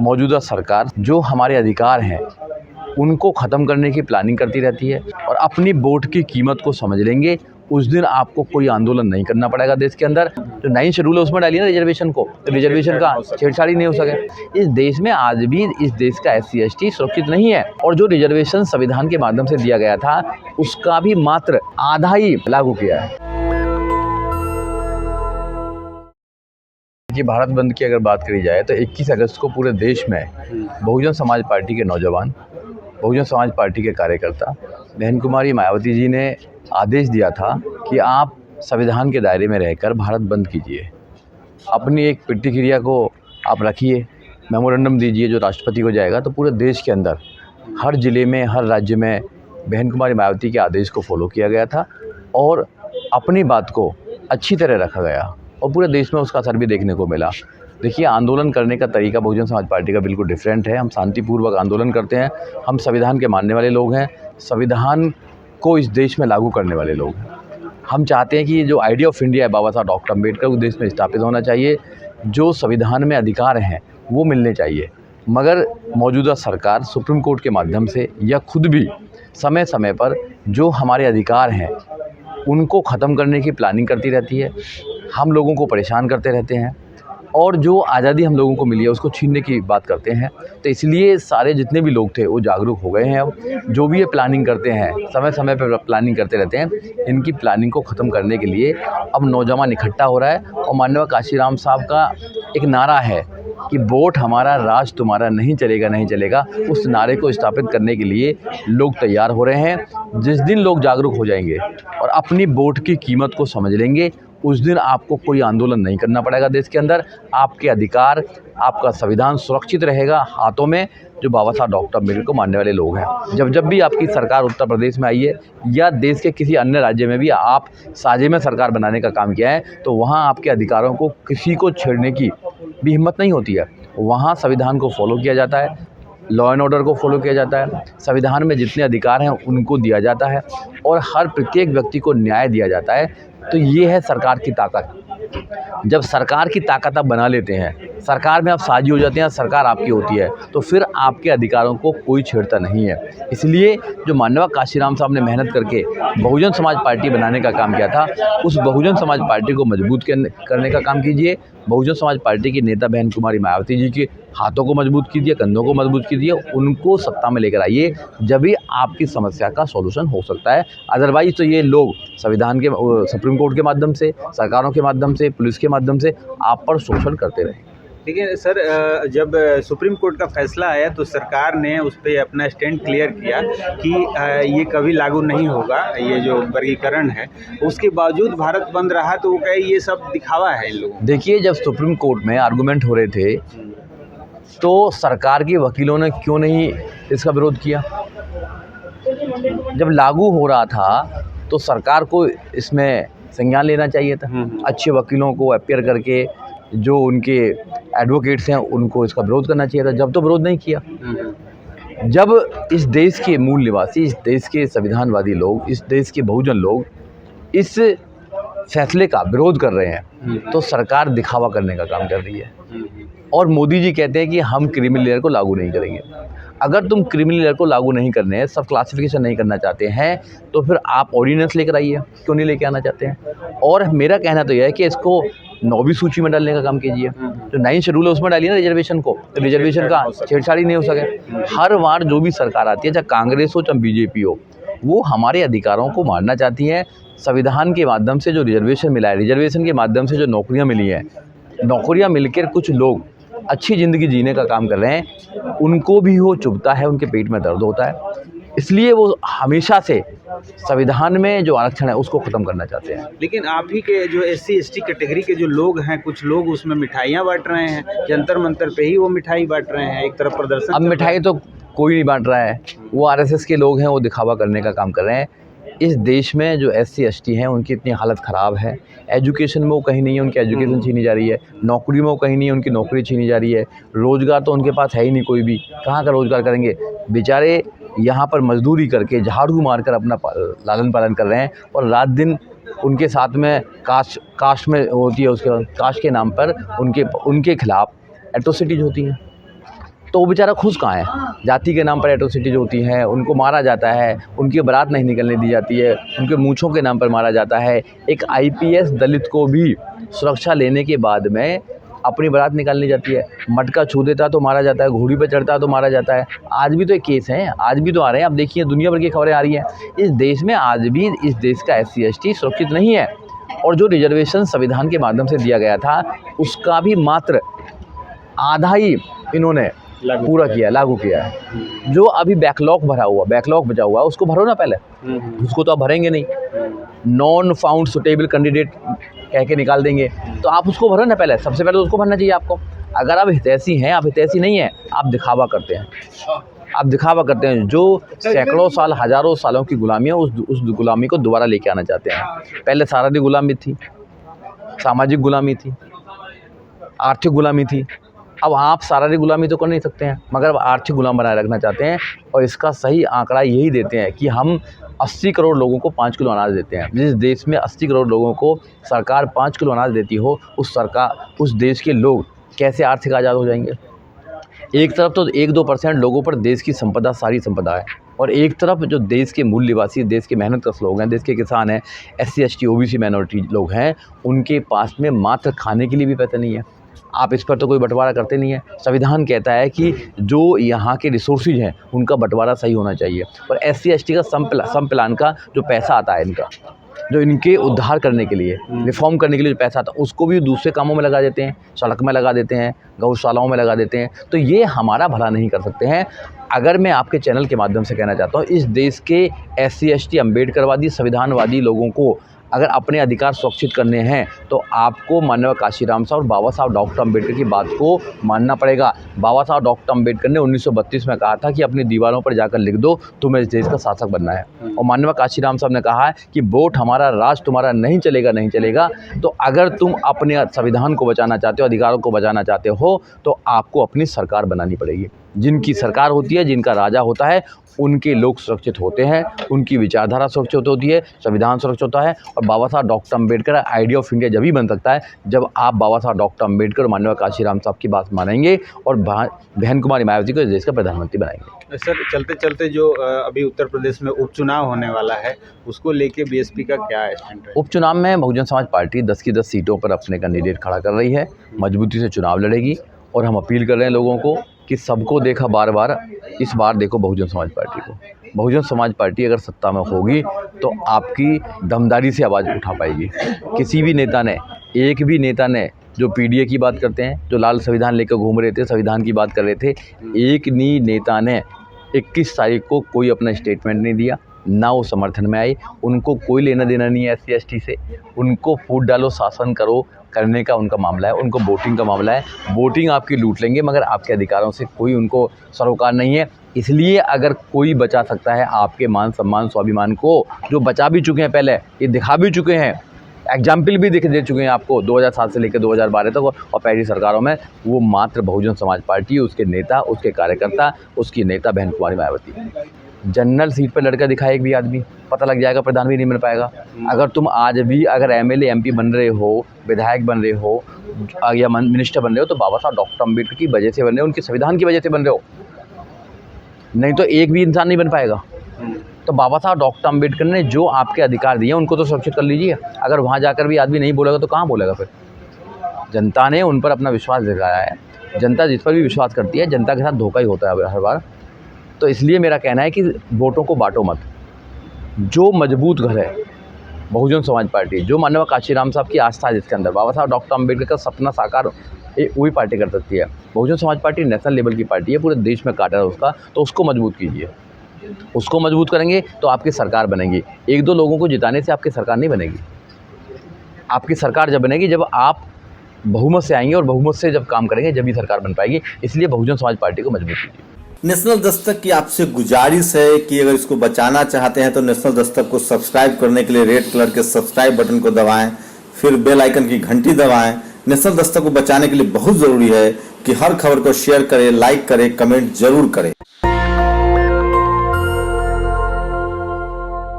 मौजूदा सरकार जो हमारे अधिकार हैं उनको ख़त्म करने की प्लानिंग करती रहती है और अपनी वोट की कीमत को समझ लेंगे उस दिन आपको कोई आंदोलन नहीं करना पड़ेगा। देश के अंदर जो नई शेड्यूल है उसमें डालिए ना रिजर्वेशन को, तो रिजर्वेशन का छेड़छाड़ी नहीं हो सके। इस देश में आज भी इस देश का SC ST सुरक्षित नहीं है और जो रिजर्वेशन संविधान के माध्यम से दिया गया था उसका भी मात्र आधा ही लागू किया है। भारत बंद की अगर बात करी जाए तो 21 अगस्त को पूरे देश में बहुजन समाज पार्टी के नौजवान, बहुजन समाज पार्टी के कार्यकर्ता बहन कुमारी मायावती जी ने आदेश दिया था कि आप संविधान के दायरे में रहकर भारत बंद कीजिए, अपनी एक प्रतिक्रिया को आप रखिए, मेमोरेंडम दीजिए जो राष्ट्रपति को जाएगा। तो पूरे देश के अंदर हर ज़िले में, हर राज्य में बहन कुमारी मायावती के आदेश को फॉलो किया गया था और अपनी बात को अच्छी तरह रखा गया और पूरे देश में उसका असर भी देखने को मिला। देखिए, आंदोलन करने का तरीका बहुजन समाज पार्टी का बिल्कुल डिफरेंट है। हम शांतिपूर्वक आंदोलन करते हैं, हम संविधान के मानने वाले लोग हैं, संविधान को इस देश में लागू करने वाले लोग हैं। हम चाहते हैं कि जो आइडिया ऑफ इंडिया है बाबा साहब डॉक्टर अम्बेडकर उस देश में स्थापित होना चाहिए, जो संविधान में अधिकार हैं वो मिलने चाहिए। मगर मौजूदा सरकार सुप्रीम कोर्ट के माध्यम से या खुद भी समय समय पर जो हमारे अधिकार हैं उनको ख़त्म करने की प्लानिंग करती रहती है, हम लोगों को परेशान करते रहते हैं और जो आज़ादी हम लोगों को मिली है उसको छीनने की बात करते हैं। तो इसलिए सारे जितने भी लोग थे वो जागरूक हो गए हैं। अब जो भी ये प्लानिंग करते हैं, समय समय पर प्लानिंग करते रहते हैं, इनकी प्लानिंग को ख़त्म करने के लिए अब नौजवान इकट्ठा हो रहा है। और माननीय काशीराम साहब का एक नारा है कि वोट हमारा, राज तुम्हारा, नहीं चलेगा नहीं चलेगा। उस नारे को स्थापित करने के लिए लोग तैयार हो रहे हैं। जिस दिन लोग जागरूक हो जाएंगे और अपनी वोट की कीमत को समझ लेंगे उस दिन आपको कोई आंदोलन नहीं करना पड़ेगा। देश के अंदर आपके अधिकार, आपका संविधान सुरक्षित रहेगा हाथों में जो बाबा साहब डॉक्टर अम्बेडकर को मानने वाले लोग हैं। जब भी आपकी सरकार उत्तर प्रदेश में आई है या देश के किसी अन्य राज्य में भी आप साझे में सरकार बनाने का काम किया है तो वहाँ आपके अधिकारों को किसी को छेड़ने की भी हिम्मत नहीं होती है। वहाँ संविधान को फॉलो किया जाता है, लॉ एंड ऑर्डर को फॉलो किया जाता है, संविधान में जितने अधिकार हैं उनको दिया जाता है और हर प्रत्येक व्यक्ति को न्याय दिया जाता है। तो ये है सरकार की ताकत। जब सरकार की ताकत आप बना लेते हैं, सरकार में आप साझी हो जाते हैं, सरकार आपकी होती है, तो फिर आपके अधिकारों को कोई छेड़ता नहीं है। इसलिए जो माननीय काशीराम साहब ने मेहनत करके बहुजन समाज पार्टी बनाने का काम किया था, उस बहुजन समाज पार्टी को मजबूत करने का काम कीजिए। बहुजन समाज पार्टी की नेता बहन कुमारी मायावती जी के हाथों को मजबूत कीजिए, कंधों को मजबूत कीजिए, उनको सत्ता में लेकर आइए, जब भी आपकी समस्या का सॉल्यूशन हो सकता है। अदरवाइज तो ये लोग संविधान के, सुप्रीम कोर्ट के माध्यम से, सरकारों के माध्यम से, पुलिस के माध्यम से आप पर शोषण करते रहे। लेकिन सर, जब सुप्रीम कोर्ट का फैसला आया तो सरकार ने उस पर अपना स्टैंड क्लियर किया कि ये कभी लागू नहीं होगा, ये जो वर्गीकरण है। उसके बावजूद भारत बंद रहा तो वो कहे ये सब दिखावा है इन लोगों। देखिए, जब सुप्रीम कोर्ट में आर्गूमेंट हो रहे थे तो सरकार के वकीलों ने क्यों नहीं इसका विरोध किया? जब लागू हो रहा था तो सरकार को इसमें संज्ञान लेना चाहिए था। अच्छे वकीलों को अपीयर करके जो उनके एडवोकेट्स हैं उनको इसका विरोध करना चाहिए था। जब तो विरोध नहीं किया। जब इस देश के मूल निवासी, इस देश के संविधानवादी लोग, इस देश के बहुजन लोग इस फैसले का विरोध कर रहे हैं तो सरकार दिखावा करने का काम कर रही है। और मोदी जी कहते हैं कि हम क्रीमी लेयर को लागू नहीं करेंगे। अगर तुम क्रीमी लेयर को लागू नहीं करने, सब क्लासिफिकेशन नहीं करना चाहते हैं तो फिर आप ऑर्डिनेंस लेकर आइए, क्यों नहीं लेके आना चाहते हैं? और मेरा कहना तो यह है कि इसको 9वीं सूची में डालने का काम कीजिए। जो नई शेड्यूल है उसमें डालिए ना रिजर्वेशन को, तो रिजर्वेशन का छेड़छाड़ी नहीं हो सके। हर बार जो भी सरकार आती है, चाहे कांग्रेस हो चाहे BJP हो, वो हमारे अधिकारों को मारना चाहती हैं। संविधान के माध्यम से जो रिजर्वेशन मिला है, रिजर्वेशन के माध्यम से जो नौकरियां मिली हैं, नौकरियां मिलकर कुछ लोग अच्छी ज़िंदगी जीने का काम कर रहे हैं, उनको भी वो चुभता है, उनके पेट में दर्द होता है। इसलिए वो हमेशा से संविधान में जो आरक्षण है उसको ख़त्म करना चाहते हैं। लेकिन आप ही के जो SC ST कैटेगरी के जो लोग हैं, कुछ लोग उसमें मिठाइयाँ बांट रहे हैं, जंतर मंतर पे ही वो मिठाई बांट रहे हैं, एक तरफ प्रदर्शन। अब मिठाई तो कोई नहीं बांट रहा है, वो RSS के लोग हैं, वो दिखावा करने का काम कर रहे हैं। इस देश में जो SC ST हैं उनकी इतनी हालत ख़राब है। एजुकेशन में वो कहीं नहीं है, उनकी एजुकेशन छीनी जा रही है। नौकरी में वो कहीं नहीं है, उनकी नौकरी छीनी जा रही है। रोज़गार तो उनके पास है ही नहीं कोई भी, कहाँ का रोज़गार करेंगे बेचारे? यहाँ पर मजदूरी करके, झाड़ू मारकर अपना लालन पालन कर रहे हैं और रात दिन उनके साथ में कास्ट में होती है, उसके बाद कास्ट के नाम पर उनके खिलाफ एट्रोसिटीज होती हैं। तो वो बेचारा खुश कहाँ है? जाति के नाम पर एट्रोसिटीज होती हैं, उनको मारा जाता है, उनकी बारात नहीं निकलने दी जाती है, उनके मूँछों के नाम पर मारा जाता है। एक आईपीएस दलित को भी सुरक्षा लेने के बाद में अपनी बारात निकालनी जाती है, मटका छू देता तो मारा जाता है, घोड़ी पर चढ़ता तो मारा जाता है। आज भी तो एक केस हैं, आज भी तो आ रहे हैं। आप देखिए दुनिया भर की खबरें आ रही हैं। इस देश में आज भी इस देश का SC/ST सुरक्षित नहीं है, और जो रिजर्वेशन संविधान के माध्यम से दिया गया था उसका भी मात्र आधा ही इन्होंने पूरा किया, लागू किया है। जो अभी बैकलॉग बचा हुआ उसको भरो ना पहले, उसको तो आप भरेंगे नहीं। नॉन फाउंड सुटेबल कैंडिडेट कह के निकाल देंगे, तो आप उसको भरो ना पहले, सबसे पहले उसको भरना चाहिए आपको। अगर आप हितैषी हैं, आप हितैषी नहीं हैं, आप दिखावा करते हैं। जो सैकड़ों साल, हज़ारों सालों की गुलामी है, उस गुलामी को दोबारा लेके आना चाहते हैं। पहले शारीरिक गुलामी थी, सामाजिक गुलामी थी, आर्थिक गुलामी थी। अब आप शारीरिक गुलामी तो कर नहीं सकते हैं, मगर अब आर्थिक गुलाम बनाए रखना चाहते हैं। और इसका सही आंकड़ा यही देते हैं कि हम 80 करोड़ लोगों को 5 किलो अनाज देते हैं। जिस देश में 80 करोड़ लोगों को सरकार 5 किलो अनाज देती हो, उस देश के लोग कैसे आर्थिक आज़ाद हो जाएंगे? एक तरफ तो 1-2% लोगों पर देश की संपदा सारी संपदा है, और एक तरफ जो देश के मूल निवासी, देश के मेहनतकश लोग हैं, देश के किसान हैं, SC/ST OBC माइनॉरिटी लोग हैं, उनके पास में मात्र खाने के लिए भी पैसे नहीं है। आप इस पर तो कोई बंटवारा करते नहीं है। संविधान कहता है कि जो यहाँ के रिसोर्सेज हैं उनका बंटवारा सही होना चाहिए, और SC/ST का सम प्लान का जो पैसा आता है, इनका जो इनके उद्धार करने के लिए, रिफॉर्म करने के लिए जो पैसा आता है, उसको भी दूसरे कामों में लगा देते हैं, सड़क में लगा देते हैं, गौशालाओं में लगा देते हैं। तो ये हमारा भला नहीं कर सकते हैं। अगर मैं आपके चैनल के माध्यम से कहना चाहता हूँ, इस देश के SC/ST अम्बेडकरवादी संविधानवादी लोगों को अगर अपने अधिकार सुरक्षित करने हैं तो आपको माननीय काशीराम साहब और बाबा साहब डॉक्टर अम्बेडकर की बात को मानना पड़ेगा। बाबा साहब डॉक्टर अम्बेडकर ने 1932 में कहा था कि अपनी दीवारों पर जाकर लिख दो, तुम्हें इस देश का शासक बनना है। और माननीय काशीराम साहब ने कहा है कि वोट हमारा, राज तुम्हारा नहीं चलेगा। तो अगर तुम अपने संविधान को बचाना चाहते हो, अधिकारों को बचाना चाहते हो, तो आपको अपनी सरकार बनानी पड़ेगी। जिनकी सरकार होती है, जिनका राजा होता है, उनके लोग सुरक्षित होते हैं, उनकी विचारधारा सुरक्षित होती है, संविधान सुरक्षित होता है। और बाबा साहब doctor Ambedkar idea of India जब ही बन सकता है जब आप बाबा साहब डॉक्टर अम्बेडकर और माननीय काशीराम साहब की बात मानेंगे और बहन कुमारी मायावती को इस देश का प्रधानमंत्री बनाएंगे। सर, चलते चलते जो अभी उत्तर प्रदेश में उपचुनाव होने वाला है, उसको लेके BSP का क्या स्टैंड है? उपचुनाव में बहुजन समाज पार्टी 10 की 10 सीटों पर अपने कैंडिडेट खड़ा कर रही है, मजबूती से चुनाव लड़ेगी। और हम अपील कर रहे हैं लोगों को कि सबको देखा बार बार, इस बार देखो बहुजन समाज पार्टी को। बहुजन समाज पार्टी अगर सत्ता में होगी तो आपकी दमदारी से आवाज़ उठा पाएगी। किसी भी नेता ने, एक भी नेता ने, जो PDA की बात करते हैं, जो लाल संविधान लेकर घूम रहे थे, संविधान की बात कर रहे थे, एक भी नेता ने 21 तारीख को कोई अपना स्टेटमेंट नहीं दिया, ना वो समर्थन में आए। उनको कोई लेना देना नहीं है SC/ST से। उनको फूट डालो, शासन करो करने का उनका मामला है, उनको वोटिंग का मामला है। वोटिंग आपकी लूट लेंगे, मगर आपके अधिकारों से कोई उनको सरोकार नहीं है। इसलिए अगर कोई बचा सकता है आपके मान सम्मान स्वाभिमान को, जो बचा भी चुके हैं, पहले ये दिखा भी चुके हैं, एग्जाम्पल भी दे चुके हैं आपको 2007 से लेकर 2012 तक और पहली सरकारों में, वो मात्र बहुजन समाज पार्टी, उसके नेता, उसके कार्यकर्ता, उसकी नेता बहन कुमारी मायावती। जनरल सीट पर लड़का दिखाए एक भी आदमी, पता लग जाएगा प्रधान भी नहीं बन पाएगा। अगर तुम आज भी अगर MLA MP बन रहे हो, विधायक बन रहे हो या मिनिस्टर बन रहे हो, तो बाबा साहब डॉक्टर अम्बेडकर की वजह से बन रहे हो, उनके संविधान की वजह से बन रहे हो, नहीं तो एक भी इंसान नहीं बन पाएगा। तो बाबा साहब डॉक्टर अम्बेडकर ने जो आपके अधिकार दिए उनको तो सुरक्षित कर लीजिए। अगर वहाँ जाकर भी आदमी नहीं बोलेगा तो कहाँ बोलेगा फिर? जनता ने उन पर अपना विश्वास दिखाया है। जनता जिस पर भी विश्वास करती है, जनता के साथ धोखा ही होता है हर बार। तो इसलिए मेरा कहना है कि वोटों को बांटो मत। जो मजबूत घर है बहुजन समाज पार्टी, जो माननीय काशीराम साहब की आस्था है जिसके अंदर, बाबा साहब डॉक्टर अम्बेडकर का सपना साकार वही पार्टी कर सकती है। Bahujan Samaj party national level की पार्टी है, पूरे देश में काटा है उसका, तो उसको मजबूत कीजिए। उसको मजबूत करेंगे तो आपकी सरकार बनेगी। 1-2 लोगों को जिताने से आपकी सरकार नहीं बनेगी। आपकी सरकार जब बनेगी जब आप बहुमत से आएंगे, और बहुमत से जब काम करेंगे जब ही सरकार बन पाएगी। इसलिए बहुजन समाज पार्टी को मजबूत कीजिए। नेशनल दस्तक की आपसे गुजारिश है कि अगर इसको बचाना चाहते हैं तो नेशनल दस्तक को सब्सक्राइब करने के लिए रेड कलर के सब्सक्राइब बटन को दबाएं, फिर बेल आइकन की घंटी दबाएं। नेशनल दस्तक को बचाने के लिए बहुत जरूरी है कि हर खबर को शेयर करें, लाइक करें, कमेंट जरूर करें।